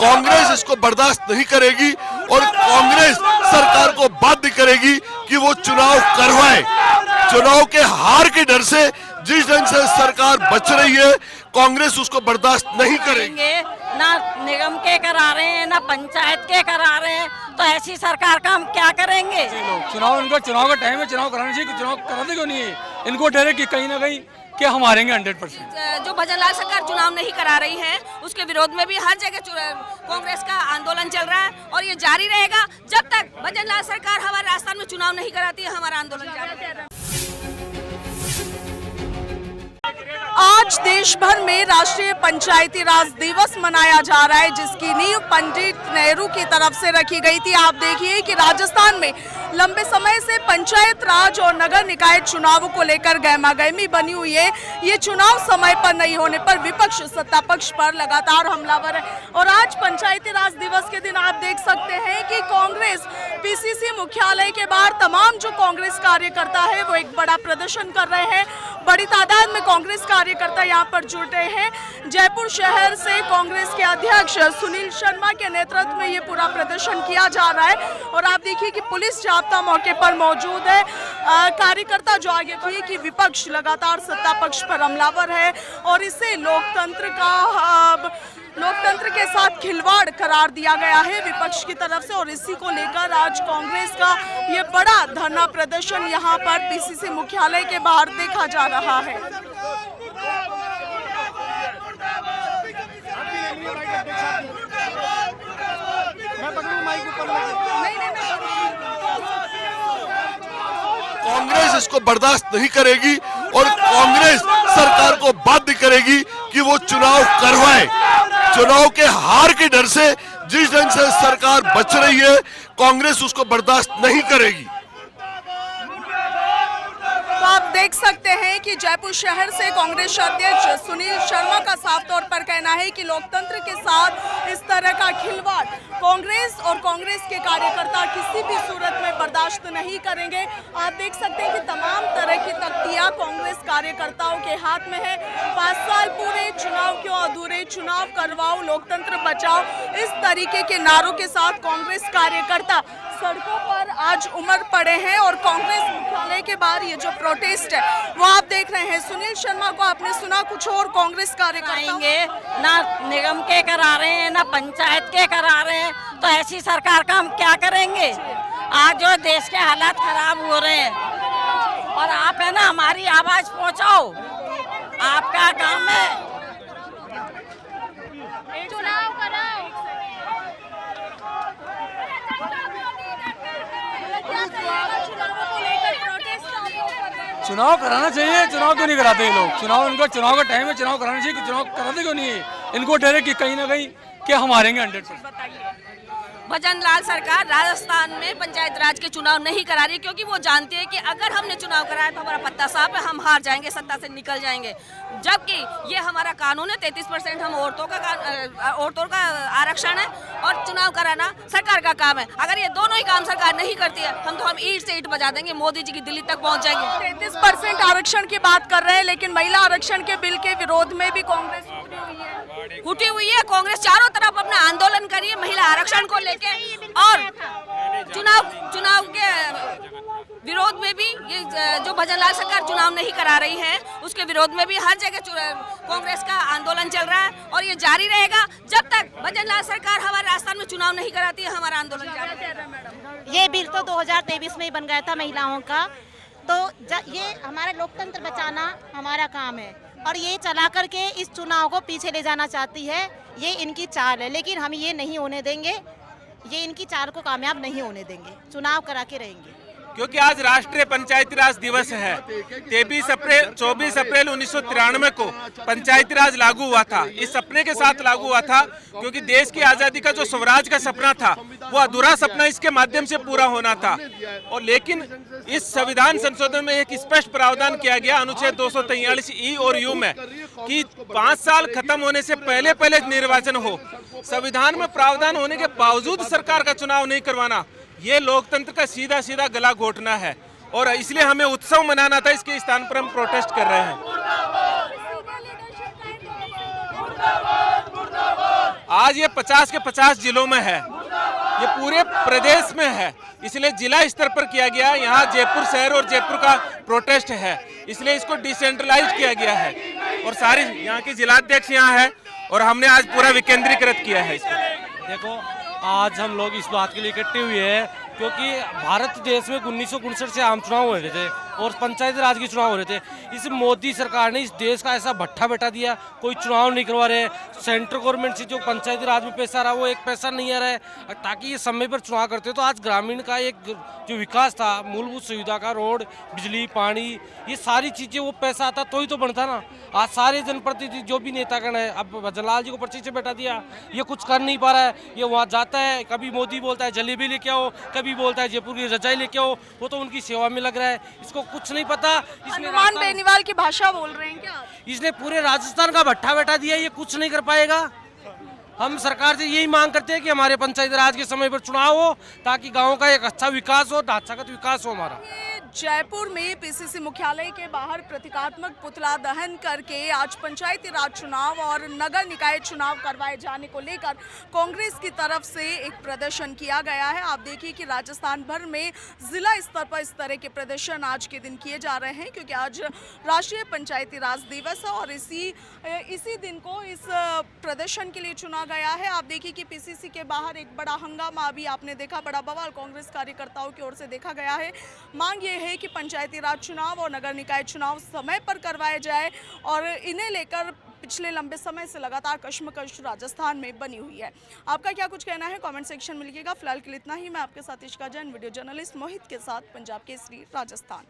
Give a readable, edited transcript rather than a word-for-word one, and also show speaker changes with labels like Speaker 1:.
Speaker 1: कांग्रेस इसको बर्दाश्त नहीं करेगी और कांग्रेस सरकार को बाध्य करेगी कि वो चुनाव करवाए। चुनाव के हार के डर से जिस ढंग से सरकार बच रही है, कांग्रेस उसको बर्दाश्त नहीं करेगी।
Speaker 2: ना निगम के करा रहे हैं, ना पंचायत के करा रहे हैं, तो ऐसी सरकार का हम क्या करेंगे।
Speaker 3: चुनाव इनका चुनाव का टाइम है, चुनाव कराना चाहिए। चुनाव कराते क्यों नहीं है? इनको डर है कि कहीं ना कहीं क्या हम हारेंगे 100%।
Speaker 4: जो भजनलाल सरकार चुनाव नहीं करा रही है, उसके विरोध में भी हर जगह कांग्रेस का आंदोलन चल रहा है और ये जारी रहेगा जब तक भजनलाल सरकार हमारे राजस्थान में चुनाव नहीं कराती है। हमारा आंदोलन जारी रहेगा।
Speaker 5: आज देश भर में राष्ट्रीय पंचायती राज दिवस मनाया जा रहा है, जिसकी नींव पंडित नेहरू की तरफ से रखी गई थी। आप देखिए कि राजस्थान में लंबे समय से पंचायत राज और नगर निकाय चुनावों को लेकर गहमागहमी बनी हुई है। ये चुनाव समय पर नहीं होने पर विपक्ष सत्ता पक्ष पर लगातार हमलावर है और आज पंचायती राज दिवस के दिन आप देख सकते हैं कि कांग्रेस पीसीसी मुख्यालय के बाहर तमाम जो कांग्रेस कार्यकर्ता है वो एक बड़ा प्रदर्शन कर रहे हैं। बड़ी तादाद में कांग्रेस कार्यकर्ता यहाँ पर जुटे हैं। जयपुर शहर से कांग्रेस के अध्यक्ष सुनील शर्मा के नेतृत्व में ये पूरा प्रदर्शन किया जा रहा है और आप देखिए कि पुलिस जाब्ता मौके पर मौजूद है। कार्यकर्ता जो आगे कहिए कि विपक्ष लगातार सत्ता पक्ष पर हमलावर है और इसे लोकतंत्र के साथ खिलवाड़ करार दिया गया है विपक्ष की तरफ से और इसी को लेकर आज कांग्रेस का ये बड़ा धरना प्रदर्शन यहाँ पर पीसीसी मुख्यालय के बाहर देखा जा रहा है।
Speaker 1: कांग्रेस इसको बर्दाश्त नहीं करेगी और कांग्रेस सरकार को बाध्य करेगी कि वो चुनाव करवाए। चुनाव के हार के डर से जिस ढंग से सरकार बच रही है, कांग्रेस उसको बर्दाश्त नहीं करेगी।
Speaker 5: तो आप देख सकते हैं कि जयपुर शहर से कांग्रेस अध्यक्ष सुनील शर्मा का साफ तौर पर कहना है कि लोकतंत्र के साथ इस तरह का खिलवाड़ कांग्रेस और कांग्रेस के कार्यकर्ता किसी भी सूरत में बर्दाश्त नहीं करेंगे। आप देख सकते हैं कि तमाम तरह की तख्तियां कांग्रेस कार्यकर्ताओं के हाथ में है। 5 साल पूरे, चुनाव क्यों अधूरे, चुनाव करवाओ, लोकतंत्र बचाओ, इस तरीके के नारों के साथ कांग्रेस कार्यकर्ता सड़कों पर आज उमड़ पड़े हैं और कांग्रेस मुख्यालय के बाहर ये जो प्रोटेस्ट है वो आप देख रहे हैं। सुनील शर्मा को आपने सुना, कुछ और कांग्रेस कार्यकर्ता
Speaker 2: ना निगम के करा रहे हैं, ना पंचायत के करा रहे हैं, तो ऐसी सरकार का हम क्या करेंगे। आज जो देश के हालात खराब हो रहे हैं और आप है ना हमारी आवाज पहुंचाओ, आपका काम है।
Speaker 4: चुनाव कराओ।
Speaker 3: चुनाव कराना चाहिए। चुनाव क्यों नहीं कराते ये लोग? चुनाव इनका चुनाव का टाइम है, चुनाव कराना चाहिए। चुनाव कराते क्यों नहीं है? इनको डर है कि कहीं ना कहीं क्या हम हारेंगे 100%।
Speaker 4: भजनलाल सरकार राजस्थान में पंचायत राज के चुनाव नहीं करा रही क्योंकि वो जानती है कि अगर हमने चुनाव कराया तो हमारा पत्ता साफ है, हम हार जाएंगे, सत्ता से निकल जाएंगे। जबकि ये हमारा कानून है, 33% हम औरतों का आरक्षण है और चुनाव कराना सरकार का काम है। अगर ये दोनों ही काम सरकार नहीं करती है हम ईंट से ईंट बजा देंगे, मोदी जी की दिल्ली तक पहुंच जाएंगे।
Speaker 5: 33% आरक्षण की बात कर रहे हैं, लेकिन महिला आरक्षण के बिल के विरोध में भी कांग्रेस
Speaker 4: उठी हुई है। कांग्रेस चारों तरफ अपना आंदोलन कर रही है महिला आरक्षण को लेके और चुनाव के विरोध में भी ये जो भजनलाल सरकार चुनाव नहीं करा रही है उसके विरोध में भी हर जगह कांग्रेस का आंदोलन चल रहा है और ये जारी रहेगा जब तक भजनलाल सरकार हमारे राजस्थान में चुनाव नहीं कराती है। हमारा आंदोलन जारी रहेगा।
Speaker 6: ये बिल तो 2023 में ही बन गया था महिलाओं का, तो ये हमारा लोकतंत्र बचाना हमारा काम है और ये चला करके इस चुनाव को पीछे ले जाना चाहती है। ये इनकी चाल है, लेकिन हम ये नहीं होने देंगे, ये इनकी चाल को कामयाब नहीं होने देंगे। चुनाव करा के रहेंगे
Speaker 7: क्योंकि आज राष्ट्रीय पंचायती राज दिवस है। 24 अप्रैल 1993 को पंचायती राज लागू हुआ था। इस सपने के साथ लागू हुआ था क्योंकि देश की आज़ादी का जो स्वराज का सपना था वो अधूरा सपना इसके माध्यम से पूरा होना था। और लेकिन इस संविधान संशोधन में एक स्पष्ट प्रावधान किया गया अनुच्छेद 243 ई और यू में कि 5 साल खत्म होने से पहले निर्वाचन हो। संविधान में प्रावधान होने के बावजूद सरकार का चुनाव नहीं करवाना, ये लोकतंत्र का सीधा गला घोटना है और इसलिए हमें उत्सव मनाना था। इसके स्थान पर हम प्रोटेस्ट कर रहे हैं। आज ये 50 के 50 जिलों में है, ये पूरे प्रदेश में है, इसलिए जिला स्तर पर किया गया। यहाँ जयपुर शहर और जयपुर का प्रोटेस्ट है, इसलिए इसको डिसेंट्रलाइज किया गया है और सारे यहाँ के जिलाध्यक्ष यहाँ है और हमने आज पूरा विकेंद्रीकृत किया है इसको।
Speaker 8: देखो, आज हम लोग इस बात के लिए इकट्ठे हुए हैं क्योंकि भारत देश में 1959 से आम चुनाव हो रहे थे और पंचायती राज के चुनाव हो रहे थे। इस मोदी सरकार ने इस देश का ऐसा भट्ठा बैठा दिया, कोई चुनाव नहीं करवा रहे। सेंट्रल गवर्नमेंट से जो पंचायती राज में पैसा रहा वो एक पैसा नहीं आ रहा है ताकि ये समय पर चुनाव करते। तो आज ग्रामीण का एक जो विकास था, मूलभूत सुविधा का, रोड, बिजली, पानी, ये सारी चीज़ें वो पैसा आता तो ही तो बनता ना। आज सारे जनप्रतिनिधि जो भी नेतागण है, अब भजनलाल जी को पर्ची से बैठा दिया, ये कुछ कर नहीं पा रहा है। ये वहाँ जाता है, कभी मोदी बोलता है जलेबी लेके आओ, कभी बोलता है जयपुर की रजाई लेके आओ, वो तो उनकी सेवा में लग रहा है, इसको कुछ नहीं पता।
Speaker 5: हनुमान बेनीवाल की भाषा बोल रहे हैं क्या?
Speaker 8: इसने पूरे राजस्थान का भट्ठा बैठा दिया, ये कुछ नहीं कर पाएगा। हम सरकार से यही मांग करते हैं कि हमारे पंचायती राज के समय पर चुनाव हो ताकि गांव का एक अच्छा विकास हो, ढांचागत विकास हो हमारा।
Speaker 5: जयपुर में पीसीसी मुख्यालय के बाहर प्रतीकात्मक पुतला दहन करके आज पंचायती राज चुनाव और नगर निकाय चुनाव करवाए जाने को लेकर कांग्रेस की तरफ से एक प्रदर्शन किया गया है। आप देखिए कि राजस्थान भर में जिला स्तर पर इस तरह के प्रदर्शन आज के दिन किए जा रहे हैं क्योंकि आज राष्ट्रीय पंचायती राज दिवस है और इसी दिन को इस प्रदर्शन के लिए चुना गया है। आप देखिए कि पीसीसी के बाहर एक बड़ा हंगामा अभी आपने देखा, बड़ा बवाल कांग्रेस कार्यकर्ताओं की ओर से देखा गया है। मांग ये है कि पंचायती राज चुनाव और नगर निकाय चुनाव समय पर करवाए जाए और इन्हें लेकर पिछले लंबे समय से लगातार कश्मकश राजस्थान में बनी हुई है। आपका क्या कुछ कहना है कमेंट सेक्शन में लिखिएगा। फिलहाल के लिए इतना ही। मैं आपके साथ इश्का जैन, वीडियो जर्नलिस्ट मोहित के साथ, पंजाब केसरी, राजस्थान।